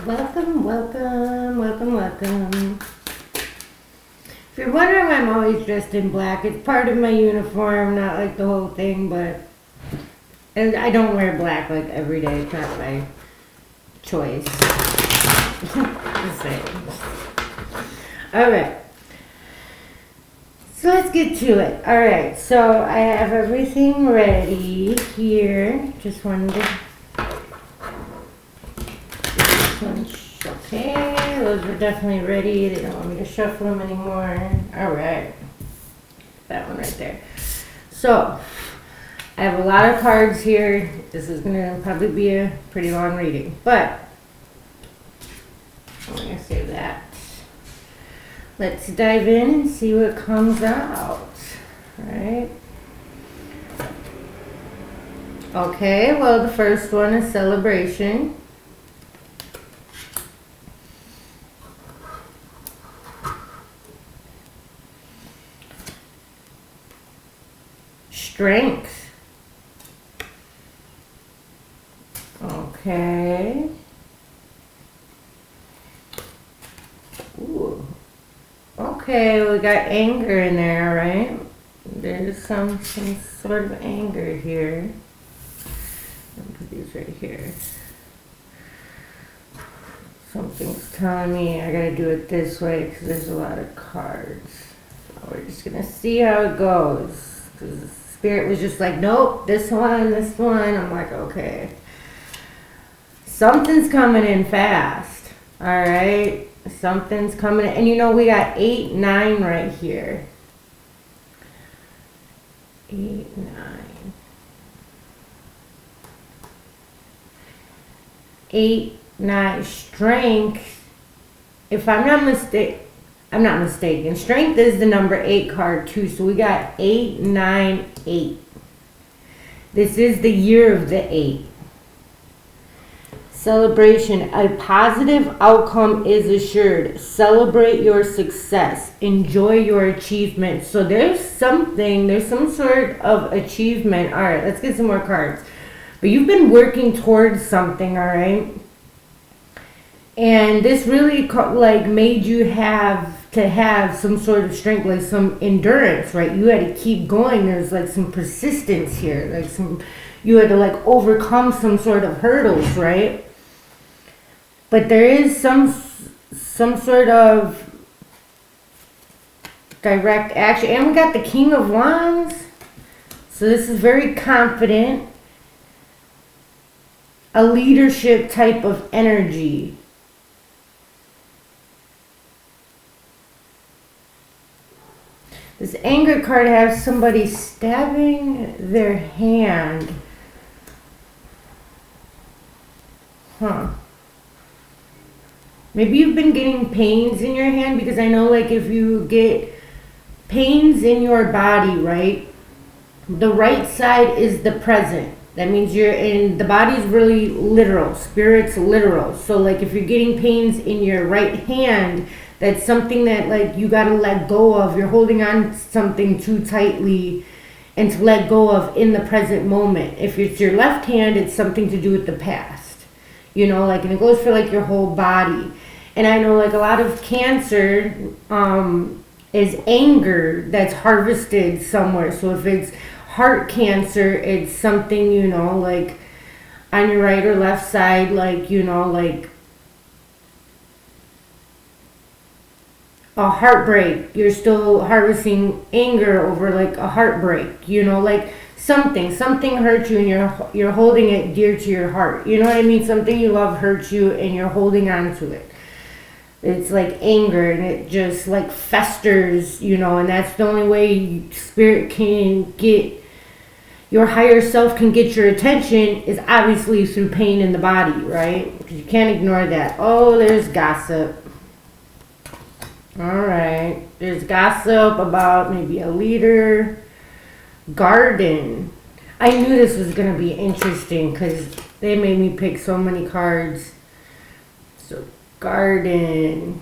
Welcome, welcome, welcome, welcome. If you're wondering why I'm always dressed in black, it's part of my uniform, not like the whole thing, but and I don't wear black like every day. It's not my choice. Just saying. Alright. So let's get to it. Alright, so I have everything ready here. Just wanted to... Okay, those are definitely ready. They don't want me to shuffle them anymore. Alright. That one right there. So, I have a lot of cards here. This is going to probably be a pretty long reading. But, I'm going to save that. Let's dive in and see what comes out. Alright. Okay, well the first one is celebration. Strength. Okay. Ooh. Okay, we got anger in there, right? There's some sort of anger here. I'll put these right here. Something's telling me I gotta do it this way because there's a lot of cards. So we're just gonna see how it goes. Because Spirit was just like, nope, this one, this one. I'm like, okay. Something's coming in fast. Alright? Something's coming in. And you know, we got 8, 9 right here. 8, 9. 8, 9. Strength. If I'm not mistaken. Strength is the number 8 card too. So we got 8, 9, 8. This is the year of the 8. Celebration. A positive outcome is assured. Celebrate your success. Enjoy your achievement. So there's some sort of achievement. All right, let's get some more cards. But you've been working towards something, all right? And this really like made you have to have some sort of strength, like some endurance, right? You had to keep going. There's like some persistence here, like you had to like overcome some sort of hurdles, right? But there is some sort of direct action. And we got the King of Wands. So this is very confident. A leadership type of energy. This anger card has somebody stabbing their hand. Huh. Maybe you've been getting pains in your hand, because I know like if you get pains in your body, right? The right side is the present. That means the body's really literal. Spirit's literal. So like if you're getting pains in your right hand, that's something that like you gotta let go of. You're holding on to something too tightly and to let go of in the present moment. If it's your left hand, it's something to do with the past. You know, like, and it goes for like your whole body. And I know like a lot of cancer is anger that's harvested somewhere. So if it's heart cancer, it's something, you know, like on your right or left side, like, you know, like a heartbreak. You're still harvesting anger over like a heartbreak, you know, like something hurt you and you're holding it dear to your heart. You know what I mean? Something you love hurt you and you're holding on to it. It's like anger, and it just like festers, you know, and that's the only way Spirit can get, your higher self can get your attention, is obviously through pain in the body, right? Because you can't ignore that. Oh, there's gossip. Alright, there's gossip about maybe a leader. Garden. I knew this was going to be interesting because they made me pick so many cards. So, garden.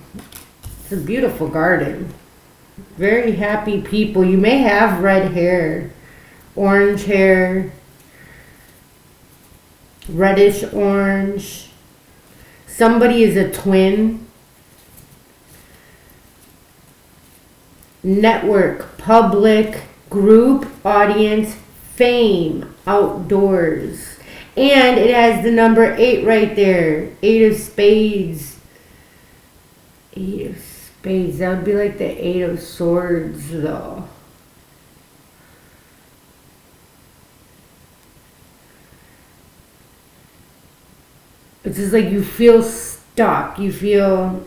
It's a beautiful garden. Very happy people. You may have red hair, orange hair, reddish orange. somebody is a twin. Network, public, group, audience, fame, outdoors. And it has the number 8 right there. 8 of spades. 8 of spades. That would be like the 8 of swords, though. It's just like you feel stuck. You feel...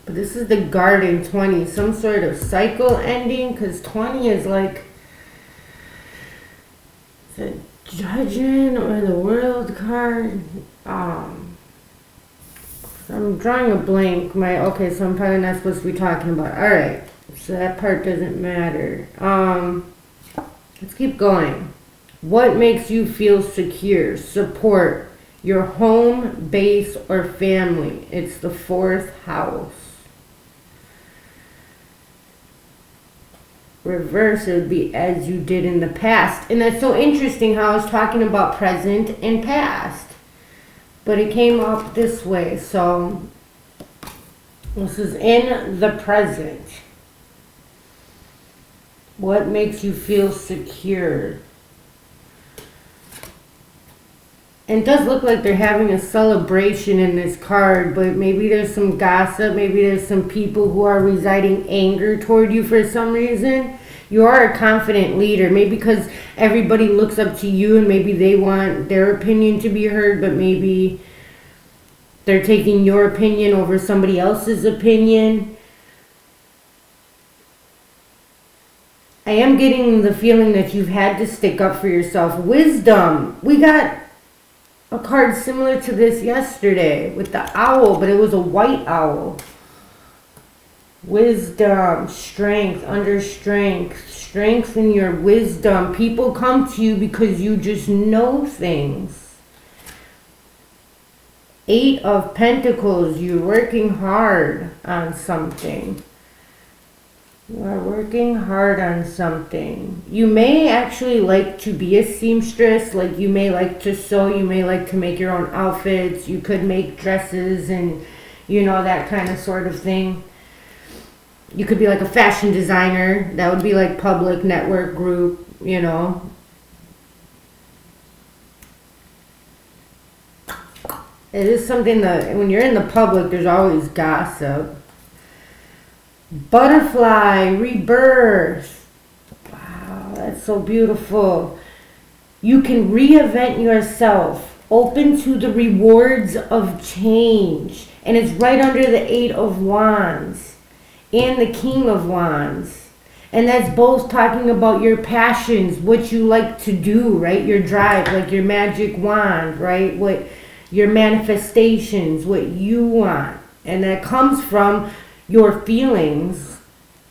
But this is the Garden 20. Some sort of cycle ending. Because 20 is like... the Judgment or the World card. I'm drawing a blank. Okay, so I'm probably not supposed to be talking about it. Alright. So that part doesn't matter. Let's keep going. What makes you feel secure? Support. Your home, base, or family. It's the 4th house. Reverse, it would be as you did in the past. And that's so interesting how I was talking about present and past. But it came up this way. So this is in the present. What makes you feel secure? And it does look like they're having a celebration in this card, but maybe there's some gossip, maybe there's some people who are residing anger toward you for some reason. You are a confident leader, maybe because everybody looks up to you and maybe they want their opinion to be heard, but maybe they're taking your opinion over somebody else's opinion. I am getting the feeling that you've had to stick up for yourself. Wisdom. We got a card similar to this yesterday with the owl, but it was a white owl. Wisdom, strength, under strength, strengthen your wisdom. People come to you because you just know things. 8 of Pentacles, you're working hard on something. You are working hard on something. You may actually like to be a seamstress, like you may like to sew, you may like to make your own outfits, you could make dresses and, you know, that kind of sort of thing. You could be like a fashion designer, that would be like public, network, group, you know. It is something that, when you're in the public, there's always gossip. Butterfly, rebirth. Wow, that's so beautiful. You can reinvent yourself. Open to the rewards of change. And it's right under the 8 of Wands and the King of Wands. And that's both talking about your passions, what you like to do, right? Your drive, like your magic wand, right? What your manifestations, what you want. And that comes from your feelings,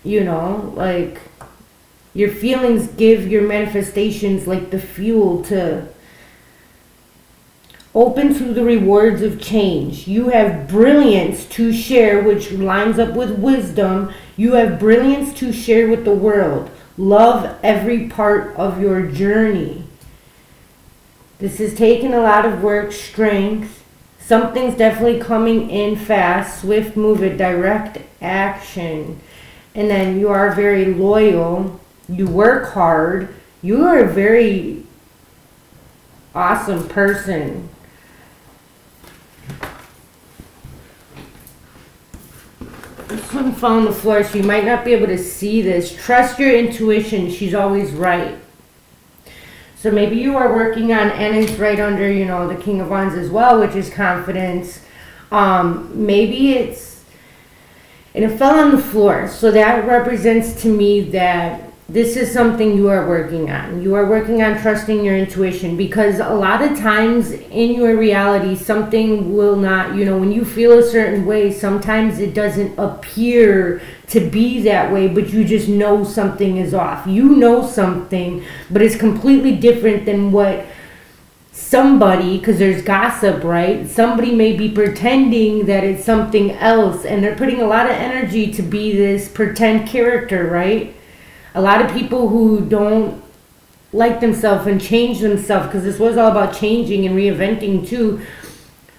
you know, like your feelings give your manifestations like the fuel to open to the rewards of change. You have brilliance to share, which lines up with wisdom. You have brilliance to share with the world. Love every part of your journey. This is taking a lot of work, strength. Something's definitely coming in fast, swift movement, direct action. And then you are very loyal. You work hard. You are a very awesome person. This one fell on the floor, so you might not be able to see this. Trust your intuition. She's always right. So maybe you are working on, and it's right under, you know, the King of Wands as well, which is confidence. Maybe it's, and it fell on the floor. So that represents to me that this is something you are working on. You are working on trusting your intuition, because a lot of times in your reality, something will not, you know, when you feel a certain way, sometimes it doesn't appear to be that way, but you just know something is off. You know something, but it's completely different than what somebody, because there's gossip, right? Somebody may be pretending that it's something else, and they're putting a lot of energy to be this pretend character, right? A lot of people who don't like themselves and change themselves, because this was all about changing and reinventing too.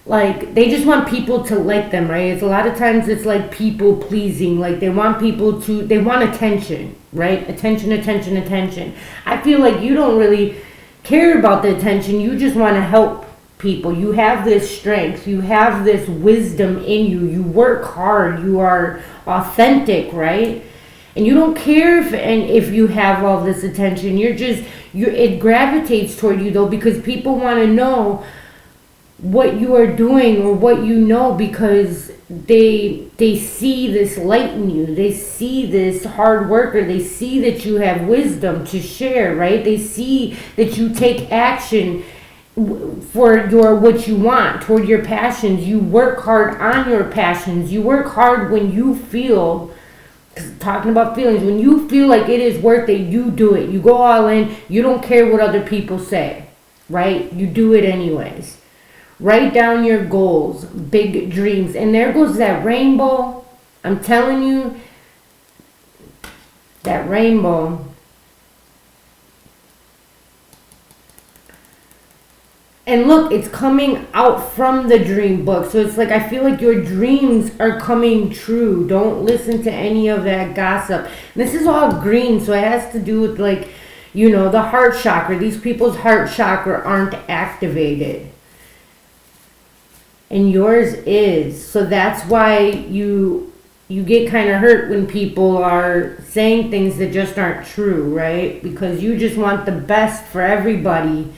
Like, they just want people to like them, right? It's a lot of times it's like people pleasing. Like, they want people to, they want attention, right? Attention, attention, attention. I feel like you don't really care about the attention. You just want to help people. You have this strength. You have this wisdom in you. You work hard. You are authentic, right? And you don't care if you have all this attention. It gravitates toward you, though, because people want to know what you are doing or what you know, because they see this light in you. They see this hard worker. They see that you have wisdom to share, right? They see that you take action for what you want, toward your passions. You work hard on your passions. You work hard when you feel, talking about feelings, when you feel like it is worth it, you do it. You go all in. You don't care what other people say, right? You do it anyways. Write down your goals, big dreams. And there goes that rainbow. I'm telling you, that rainbow. And look, it's coming out from the dream book. So it's like, I feel like your dreams are coming true. Don't listen to any of that gossip. This is all green, so it has to do with, like, the heart chakra. These people's heart chakra aren't activated. And yours is. So that's why you get kind of hurt when people are saying things that just aren't true, right? Because you just want the best for everybody.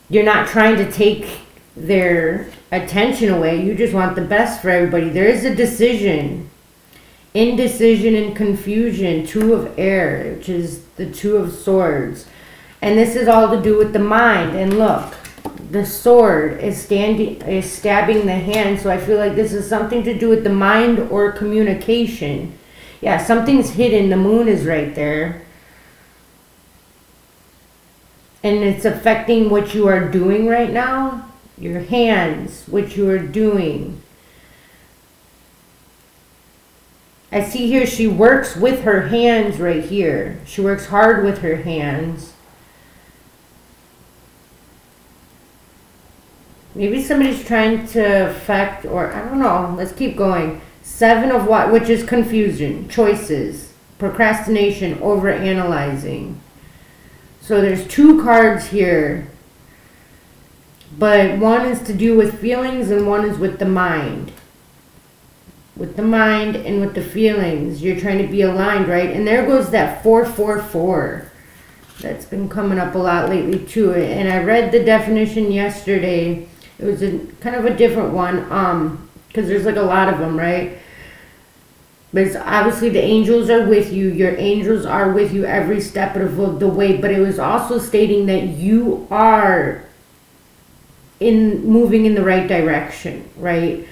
You're not trying to take their attention away. You just want the best for everybody. There is a decision. Indecision and confusion. 2 of air, which is the 2 of swords. And this is all to do with the mind. And look, the sword is stabbing the hand. So I feel like this is something to do with the mind or communication. Yeah, something's hidden. The moon is right there. And it's affecting what you are doing right now. Your hands, what you are doing. I see here she works with her hands right here. She works hard with her hands. Maybe somebody's trying to affect, or I don't know. Let's keep going. 7 of what? Which is confusion, choices, procrastination, overanalyzing. So there's 2 cards here, but one is to do with feelings and one is with the mind. With the mind and with the feelings, you're trying to be aligned, right? And there goes that 444. That's been coming up a lot lately too. And I read the definition yesterday. It was kind of a different one, because there's like a lot of them, right? But it's obviously the angels are with you. Your angels are with you every step of the way. But it was also stating that you are moving in the right direction, right?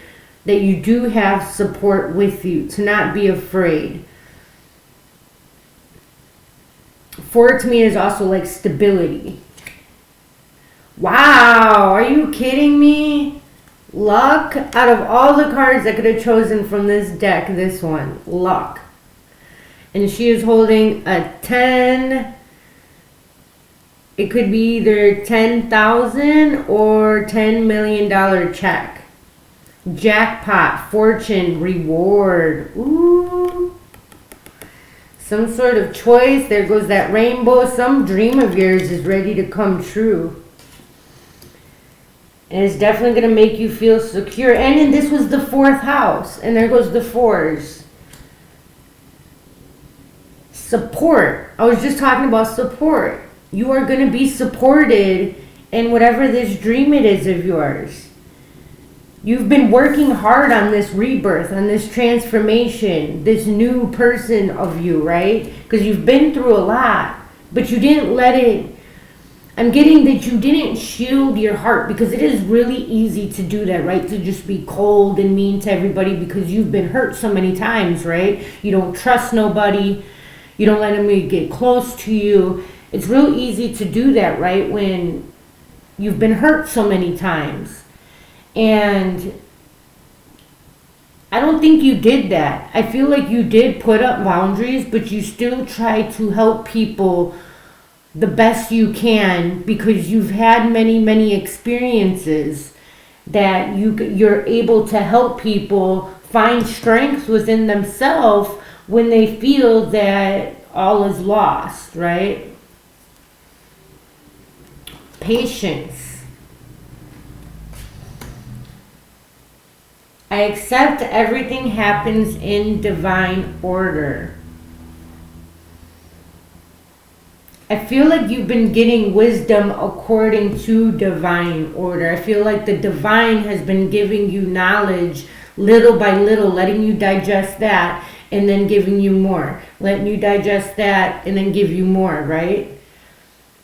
That you do have support with you, to not be afraid. 4 to me is also like stability. Wow, are you kidding me? Luck. Out of all the cards I could have chosen from this deck, this one, luck. And she is holding a 10. It could be either 10,000 or $10 million check. Jackpot, fortune, reward. Ooh. Some sort of choice. There goes that rainbow. Some dream of yours is ready to come true. And it's definitely going to make you feel secure. And this was the 4th house. And there goes the 4s. Support. I was just talking about support. You are going to be supported in whatever this dream it is of yours. You've been working hard on this rebirth, on this transformation, this new person of you, right? Because you've been through a lot, but you didn't let it. I'm getting that you didn't shield your heart, because it is really easy to do that, right? To just be cold and mean to everybody because you've been hurt so many times, right? You don't trust nobody. You don't let anybody get close to you. It's real easy to do that, right? When you've been hurt so many times. And I don't think you did that. I feel like you did put up boundaries, but you still try to help people the best you can because you've had many, many experiences that you're able to help people find strength within themselves when they feel that all is lost, right? Patience. I accept everything happens in divine order. I feel like you've been getting wisdom according to divine order. I feel like the divine has been giving you knowledge little by little, letting you digest that and then giving you more. Letting you digest that and then give you more, right?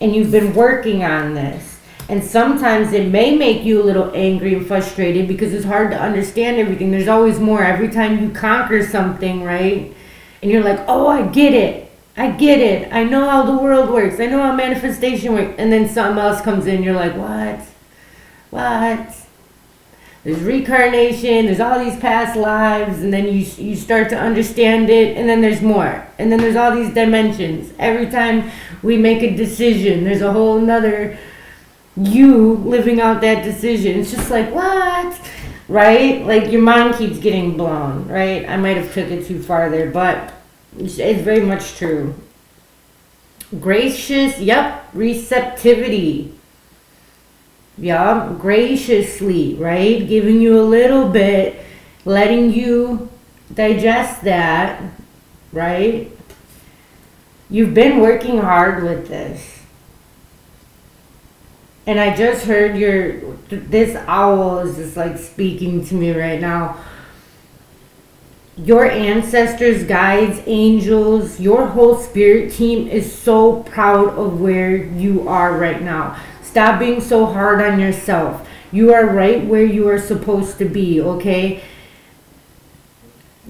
And you've been working on this. And sometimes it may make you a little angry and frustrated because it's hard to understand everything. There's always more. Every time you conquer something, right? And you're like, oh, I get it. I get it. I know how the world works. I know how manifestation works. And then something else comes in. You're like, what? What? There's reincarnation. There's all these past lives. And then you start to understand it. And then there's more. And then there's all these dimensions. Every time we make a decision, there's a whole nother you living out that decision. It's just like, what? Right? Like your mind keeps getting blown. Right? I might have took it too far there. But it's very much true. Gracious, yep, receptivity. Yep, graciously, right? Giving you a little bit, letting you digest that, right? You've been working hard with this. And I just heard this owl is just like speaking to me right now. Your ancestors, guides, angels, your whole spirit team is so proud of where you are right now. Stop being so hard on yourself. You are right where you are supposed to be, okay?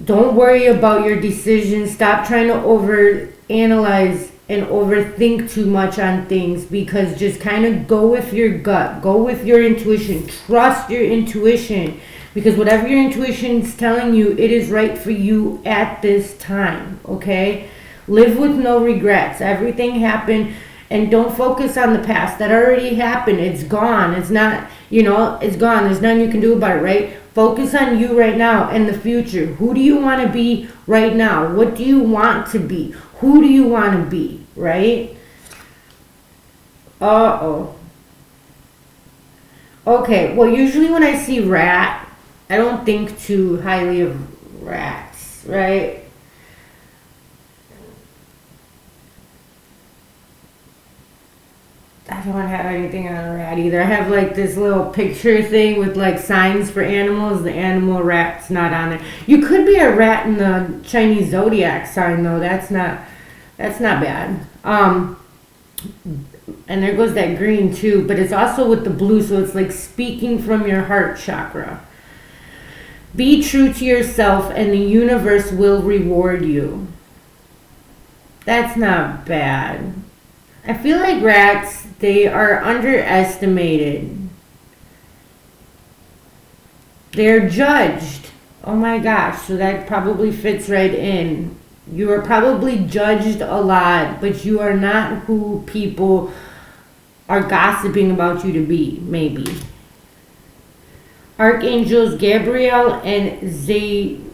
Don't worry about your decisions. Stop trying to overanalyze and overthink too much on things, because just kind of go with your gut. Go with your intuition. Trust your intuition. Because whatever your intuition is telling you, it is right for you at this time, okay? Live with no regrets. Everything happened, and don't focus on the past. That already happened. It's gone. It's not, it's gone. There's nothing you can do about it, right? Focus on you right now and the future. Who do you want to be right now? What do you want to be? Who do you want to be, right? Uh-oh. Okay, well, usually when I see rat, I don't think too highly of rats, right? I don't have anything on a rat either. I have like this little picture thing with like signs for animals. The animal rat's not on there. You could be a rat in the Chinese zodiac sign though. That's not bad. And there goes that green too, but it's also with the blue, so it's like speaking from your heart chakra. Be true to yourself and the universe will reward you. That's not bad. I feel like rats, they are underestimated. They're judged. Oh my gosh, so that probably fits right in. You are probably judged a lot, but you are not who people are gossiping about you to be, maybe. Archangels Gabriel and Zedekiel.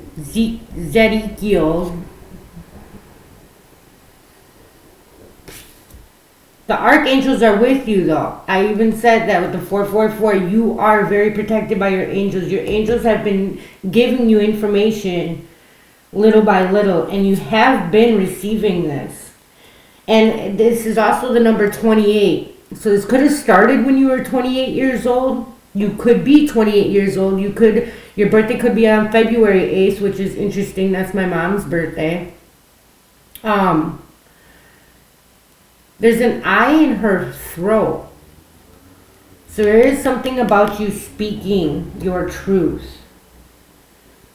The archangels are with you though. I even said that with the 444. You are very protected by your angels. Your angels have been giving you information little by little, and you have been receiving this. And this is also the number 28. So this could have started when you were 28 years old. You could be 28 years old. Your birthday could be on February 8th, which is interesting. That's my mom's birthday. There's an eye in her throat. So there is something about you speaking your truth.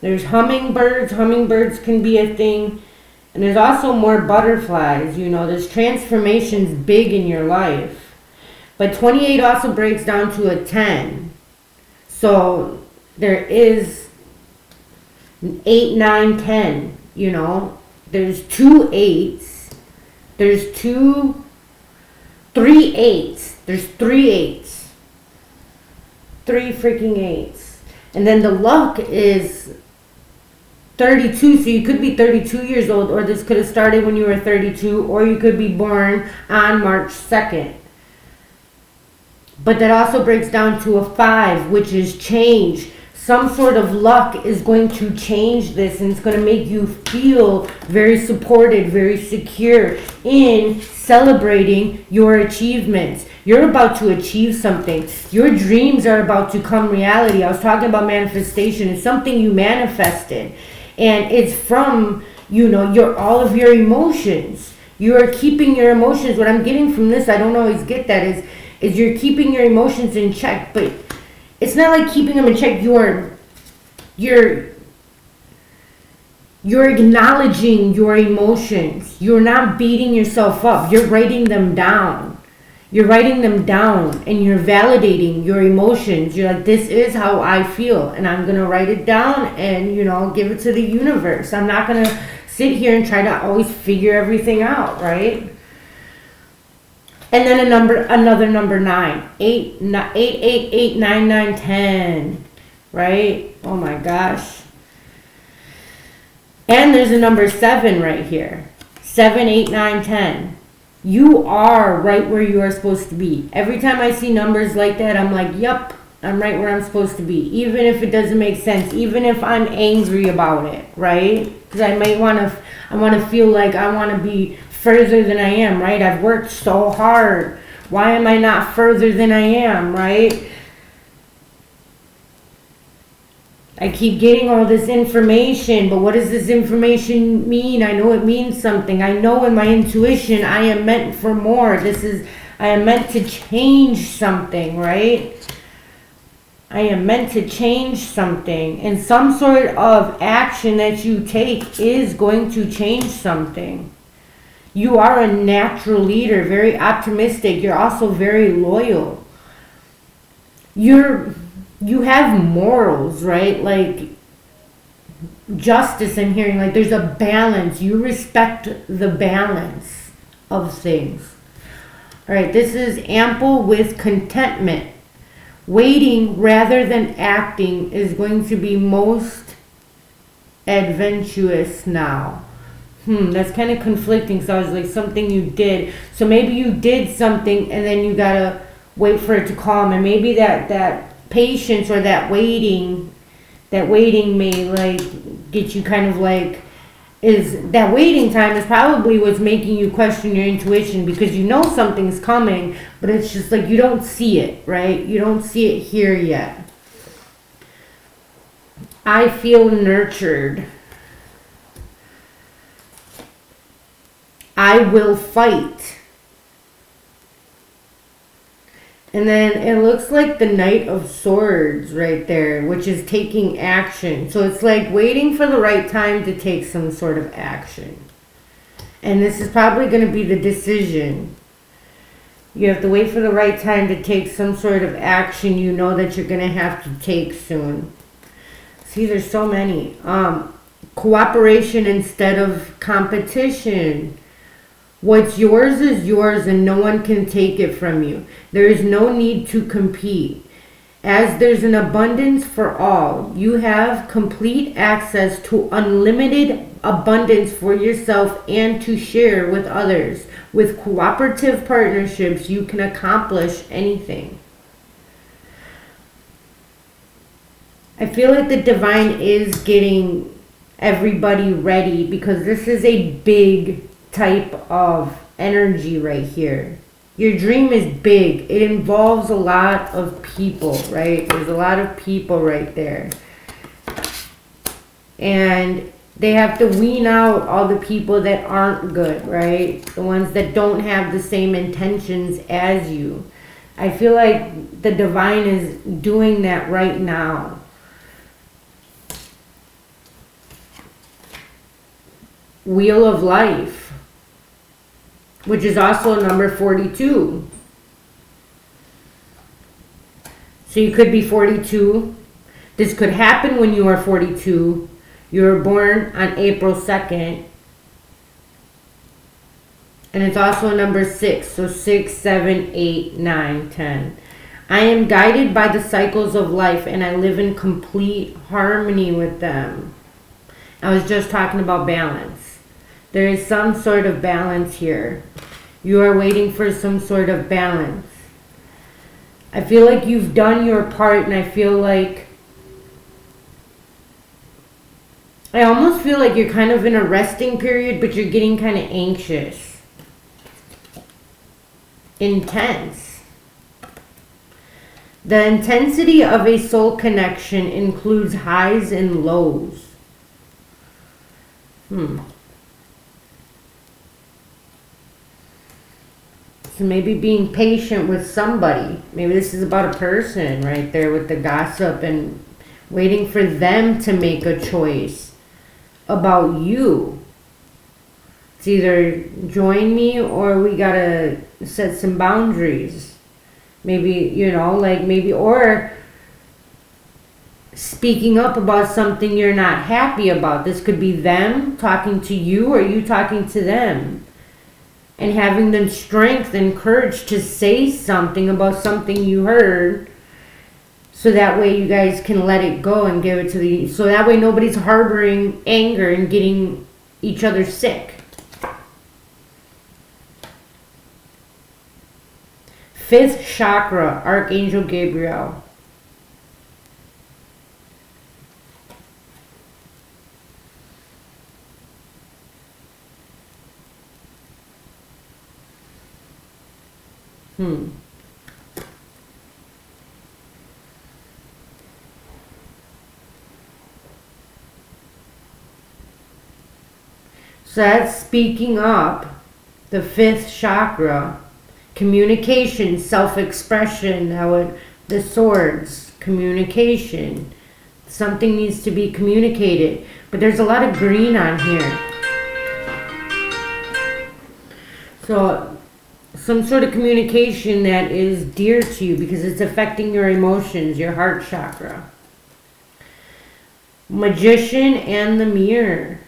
There's hummingbirds. Hummingbirds can be a thing. And there's also more butterflies. There's transformations big in your life. But 28 also breaks down to a 10. So there is 8, 9, 10, There's 2 8s. There's 2 3 eights. There's 3 eights. 3 freaking eights. And then the luck is 32, so you could be 32 years old, or this could have started when you were 32, or you could be born on March 2nd. But that also breaks down to a 5, which is change. Some sort of luck is going to change this, and it's going to make you feel very supported, very secure in celebrating your achievements. You're about to achieve something. Your dreams are about to come reality. I was talking about manifestation. It's something you manifested, and it's from, all of your emotions. You are keeping your emotions. What I'm getting from this, I don't always get that, is you're keeping your emotions in check, but it's not like keeping them in check. You're acknowledging your emotions. You're not beating yourself up. You're writing them down. You're writing them down, and you're validating your emotions. You're like, this is how I feel, and I'm going to write it down and, give it to the universe. I'm not going to sit here and try to always figure everything out, right? And then another number 9. 8, 9, 9, 10. Right? Oh my gosh. And there's a number 7 right here. 7, 8, 9, 10. You are right where you are supposed to be. Every time I see numbers like that, I'm like, yup, I'm right where I'm supposed to be. Even if it doesn't make sense. Even if I'm angry about it, right? Because I want to feel like I want to be further than I am, right? I've worked so hard. Why am I not further than I am, right? I keep getting all this information, but what does this information mean? I know it means something. I know in my intuition I am meant for more. I am meant to change something, right? I am meant to change something. And some sort of action that you take is going to change something. You are a natural leader, very optimistic. You're also very loyal. You have morals, right? Like justice, I'm hearing. Like there's a balance. You respect the balance of things. All right, this is ample with contentment. Waiting rather than acting is going to be most adventurous now. That's kind of conflicting. So I was like, something you did. So maybe you did something and then you gotta wait for it to calm. And maybe that patience or that waiting may like get you kind of like, is that waiting time is probably what's making you question your intuition, because you know something's coming, but it's just like you don't see it, right? You don't see it here yet. I feel nurtured. I will fight. And then it looks like the Knight of Swords right there, which is taking action. So it's like waiting for the right time to take some sort of action. And this is probably going to be the decision. You have to wait for the right time to take some sort of action you know that you're going to have to take soon. See, there's so many. Cooperation instead of competition. What's yours is yours and no one can take it from you. There is no need to compete. As there's an abundance for all, you have complete access to unlimited abundance for yourself and to share with others. With cooperative partnerships, you can accomplish anything. I feel like the divine is getting everybody ready, because this is a big type of energy right here. Your dream is big. It involves a lot of people, right? There's a lot of people right there. And they have to wean out all the people that aren't good, right? The ones that don't have the same intentions as you. I feel like the divine is doing that right now. Wheel of Life, which is also number 42. So you could be 42. This could happen when you are 42. You were born on April 2nd. And it's also a number 6. So 6, 7, 8, 9, 10. I am guided by the cycles of life and I live in complete harmony with them. I was just talking about balance. There is some sort of balance here. You are waiting for some sort of balance. I feel like you've done your part, and I almost feel like you're kind of in a resting period, but you're getting kind of anxious. Intense. The intensity of a soul connection includes highs and lows. So maybe being patient with somebody. Maybe this is about a person right there with the gossip and waiting for them to make a choice about you. It's either join me or we gotta set some boundaries. Maybe, or speaking up about something you're not happy about. This could be them talking to you or you talking to them. And having the strength and courage to say something about something you heard, so that way you guys can let it go and give it to so that way nobody's harboring anger and getting each other sick. Fifth chakra, Archangel Gabriel. So that's speaking up, the fifth chakra, communication, self-expression, the swords, communication. Something needs to be communicated. But there's a lot of green on here. So some sort of communication that is dear to you because it's affecting your emotions, your heart chakra. Magician and the Mirror,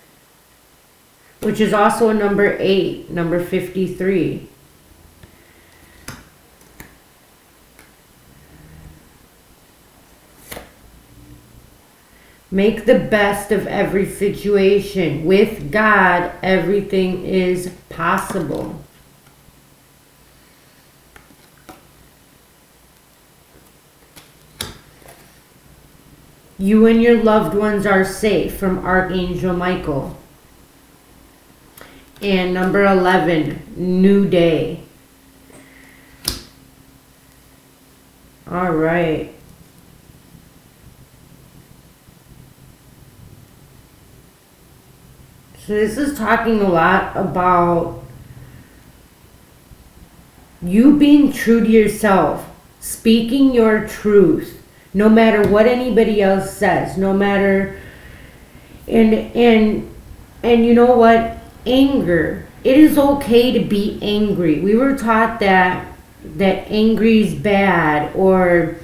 which is also a number 8, number 53. Make the best of every situation. With God, everything is possible. You and your loved ones are safe, from Archangel Michael. And number 11, New Day. All right. So this is talking a lot about you being true to yourself, speaking your truth. No matter what anybody else says, no matter, and you know what, anger. It is okay to be angry. We were taught that angry is bad, or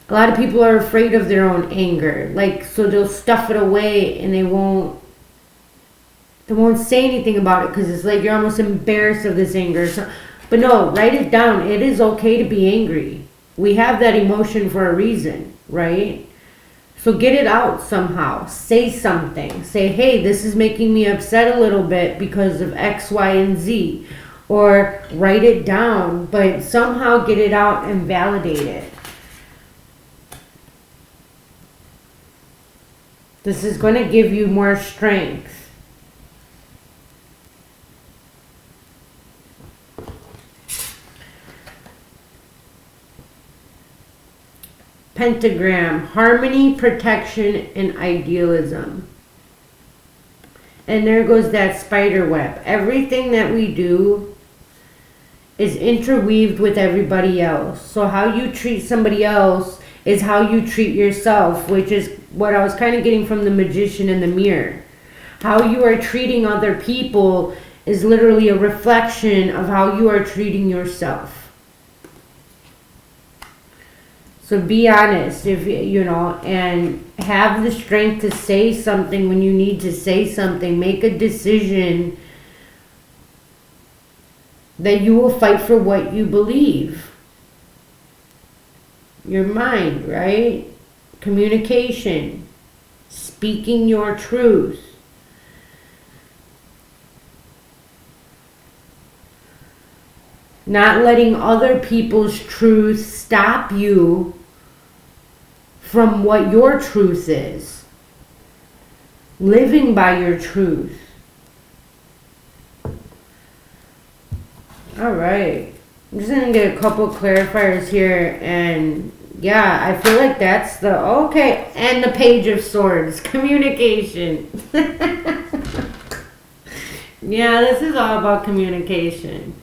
a lot of people are afraid of their own anger. So they'll stuff it away and they won't say anything about it because it's like you're almost embarrassed of this anger. But no, write it down. It is okay to be angry. We have that emotion for a reason, right? So get it out somehow. Say something. Say, hey, this is making me upset a little bit because of X, Y, and Z. Or write it down, but somehow get it out and validate it. This is going to give you more strength. Pentagram, harmony, protection, and idealism. And there goes that spider web. Everything that we do is interweaved with everybody else. So how you treat somebody else is how you treat yourself, which is what I was kind of getting from the Magician and the Mirror. How you are treating other people is literally a reflection of how you are treating yourself. So be honest, and have the strength to say something when you need to say something. Make a decision that you will fight for what you believe. Your mind, right? Communication, speaking your truth. Not letting other people's truth stop you from what your truth is. Living by your truth. All right. I'm just going to get a couple clarifiers here. And yeah, I feel like that's the... Okay. And the Page of Swords. Communication. Yeah, this is all about communication.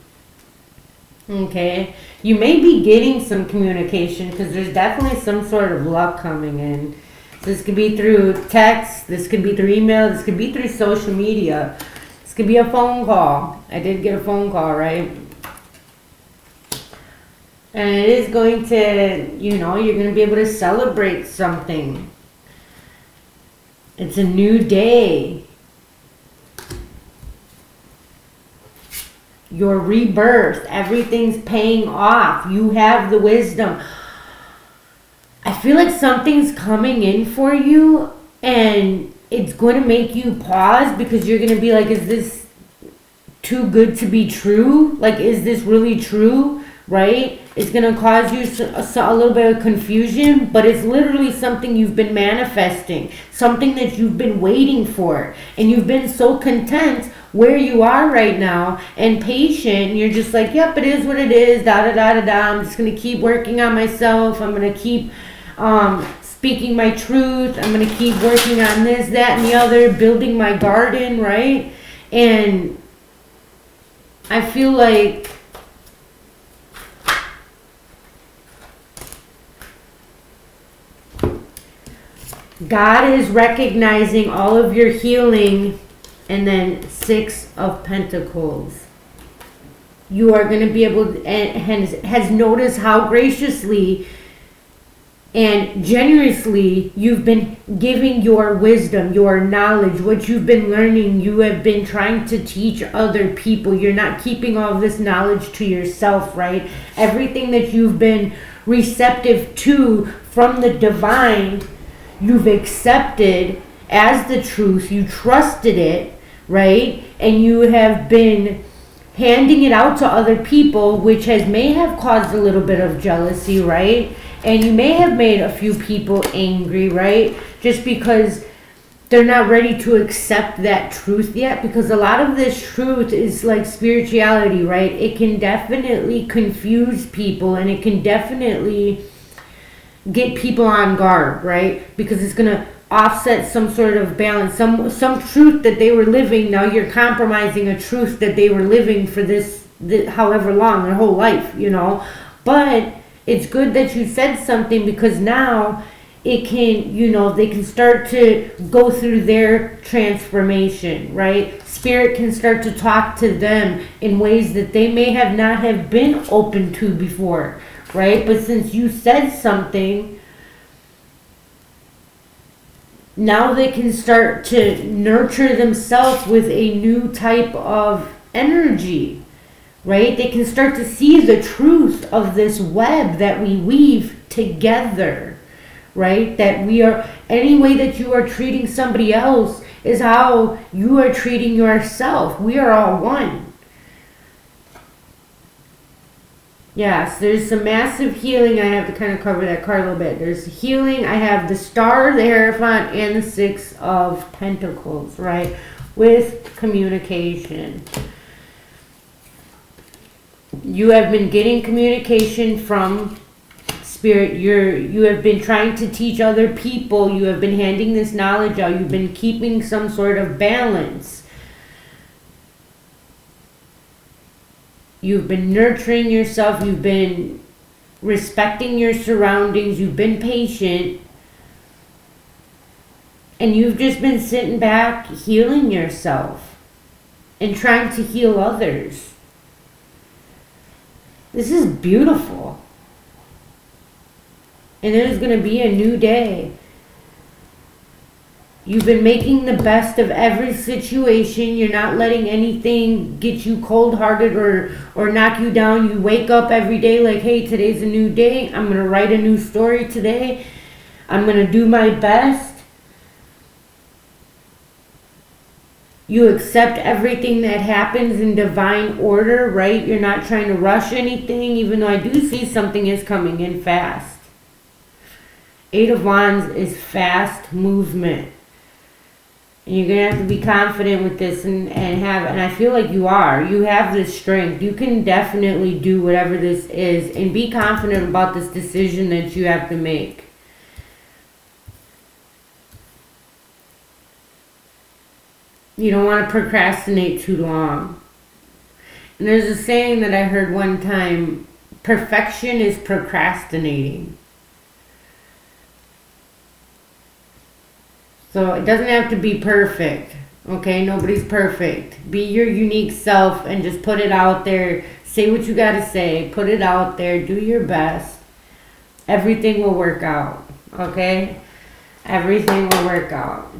Okay. You may be getting some communication because there's definitely some sort of luck coming in. This could be through text. This could be through email. This could be through social media. This could be a phone call. I did get a phone call, right? And it is going to, you're going to be able to celebrate something. It's a new day. Your rebirth. Everything's paying off. You have the wisdom. I feel like something's coming in for you and it's going to make you pause because you're going to be like, is this too good to be true? Like, is this really true? Right? It's going to cause you a little bit of confusion, but it's literally something you've been manifesting, something that you've been waiting for, and you've been so content where you are right now and patient. You're just like, yep, it is what it is, da-da-da-da-da. I'm just going to keep working on myself. I'm going to keep speaking my truth. I'm going to keep working on this, that, and the other, building my garden, right? And I feel like God is recognizing all of your healing. And then 6 of Pentacles. You are going to be able to, and has noticed how graciously and generously you've been giving your wisdom, your knowledge, what you've been learning. You have been trying to teach other people. You're not keeping all of this knowledge to yourself, right? Everything that you've been receptive to from the divine, you've accepted as the truth. You trusted it, right? And you have been handing it out to other people, which may have caused a little bit of jealousy, right? And you may have made a few people angry, right? Just because they're not ready to accept that truth yet. Because a lot of this truth is like spirituality, right? It can definitely confuse people, and it can definitely get people on guard, right? Because it's going to offset some sort of balance, some truth that they were living. Now you're compromising a truth that they were living for this however long, their whole life, But it's good that you said something, because now it can, they can start to go through their transformation, right? Spirit can start to talk to them in ways that they may have not have been open to before, right? But since you said something, now they can start to nurture themselves with a new type of energy, right? They can start to see the truth of this web that we weave together, right? That we are, any way that you are treating somebody else is how you are treating yourself. We are all one. Yes, there's some massive healing. I have to kind of cover that card a little bit. There's healing. I have the Star, the Hierophant, and the 6 of Pentacles, right? With communication. You have been getting communication from Spirit. You have been trying to teach other people. You have been handing this knowledge out. You've been keeping some sort of balance. You've been nurturing yourself. You've been respecting your surroundings. You've been patient. And you've just been sitting back, healing yourself and trying to heal others. This is beautiful. And there's going to be a new day. You've been making the best of every situation. You're not letting anything get you cold-hearted or knock you down. You wake up every day like, hey, today's a new day. I'm going to write a new story today. I'm going to do my best. You accept everything that happens in divine order, right? You're not trying to rush anything, even though I do see something is coming in fast. Eight of Wands is fast movement. And you're going to have to be confident with this and I feel like you are. You have this strength. You can definitely do whatever this is and be confident about this decision that you have to make. You don't want to procrastinate too long. And there's a saying that I heard one time, perfection is procrastinating. So it doesn't have to be perfect, okay? Nobody's perfect. Be your unique self and just put it out there. Say what you got to say. Put it out there. Do your best. Everything will work out, okay? Everything will work out.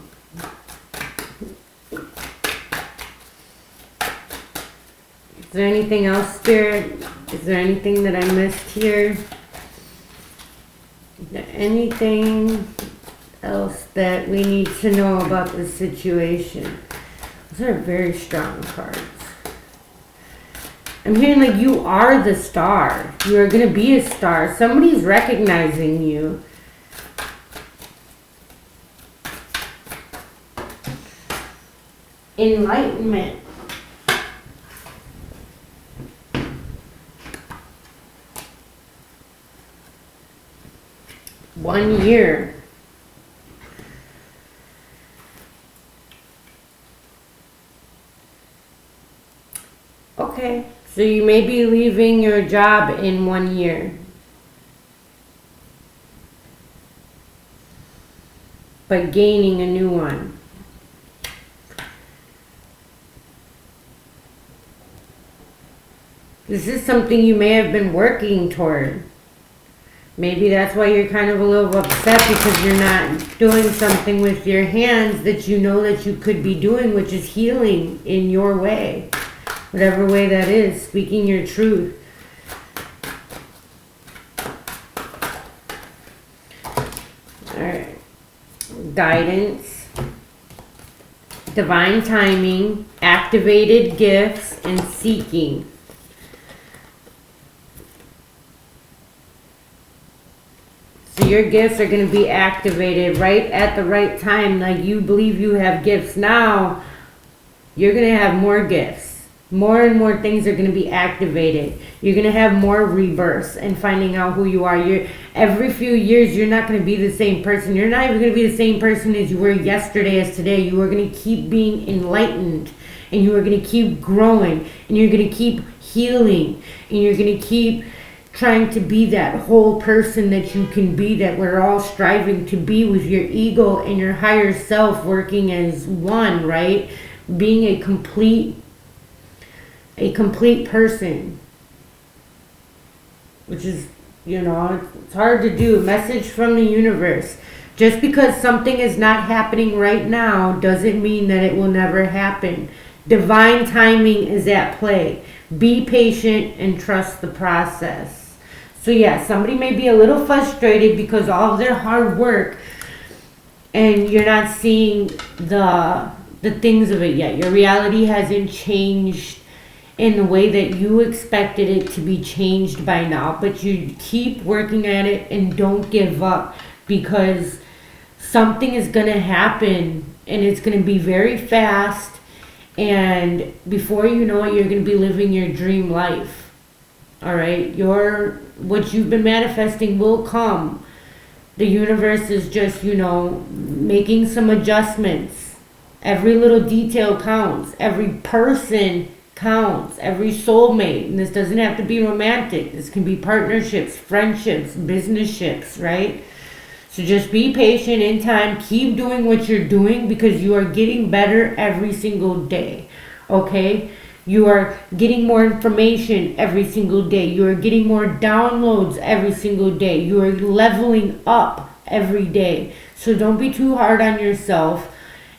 Is there anything else, Spirit? Is there anything that I missed here? Is there anything else that we need to know about this situation? Those are very strong cards. I'm hearing like you are the star. You are going to be a star. Somebody's recognizing you. Enlightenment. One year. Okay, so you may be leaving your job in 1 year. But gaining a new one. This is something you may have been working toward. Maybe that's why you're kind of a little upset because you're not doing something with your hands that you know that you could be doing, which is healing in your way. Whatever way that is, speaking your truth. Alright. Guidance. Divine timing. Activated gifts. And seeking. So your gifts are going to be activated right at the right time. Like you believe you have gifts now, you're going to have more gifts. More and more things are going to be activated. You're going to have more rebirths and finding out who you are. Every few years, you're not going to be the same person. You're not even going to be the same person as you were yesterday as today. You are going to keep being enlightened. And you are going to keep growing. And you're going to keep healing. And you're going to keep trying to be that whole person that you can be, that we're all striving to be, with your ego and your higher self working as one, right? Being a complete person, which is, it's hard to do. Message from the universe. Just because something is not happening right now doesn't mean that it will never happen. Divine timing is at play. Be patient and trust the process. So yeah, somebody may be a little frustrated because all of their hard work and you're not seeing the things of it yet. Your reality hasn't changed in the way that you expected it to be changed by now, but you keep working at it and don't give up, because something is going to happen and it's going to be very fast, and before you know it, you're going to be living your dream life. All right, what you've been manifesting will come. The universe is just, making some adjustments. Every little detail counts. Every person counts. Every soulmate. And this doesn't have to be romantic. This can be partnerships, friendships, business-ships, right? So just be patient in time. Keep doing what you're doing, because you are getting better every single day. Okay? You are getting more information every single day. You are getting more downloads every single day. You are leveling up every day. So don't be too hard on yourself.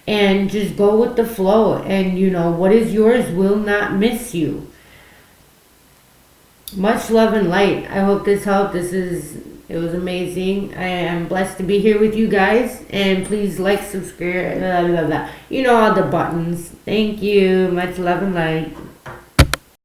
and just go with the flow. And you know, what is yours will not miss you. Much love and light. I hope this helped. It was amazing. I am blessed to be here with you guys. And please like, subscribe, blah, blah, blah. You know all the buttons. Thank you. Much love and light.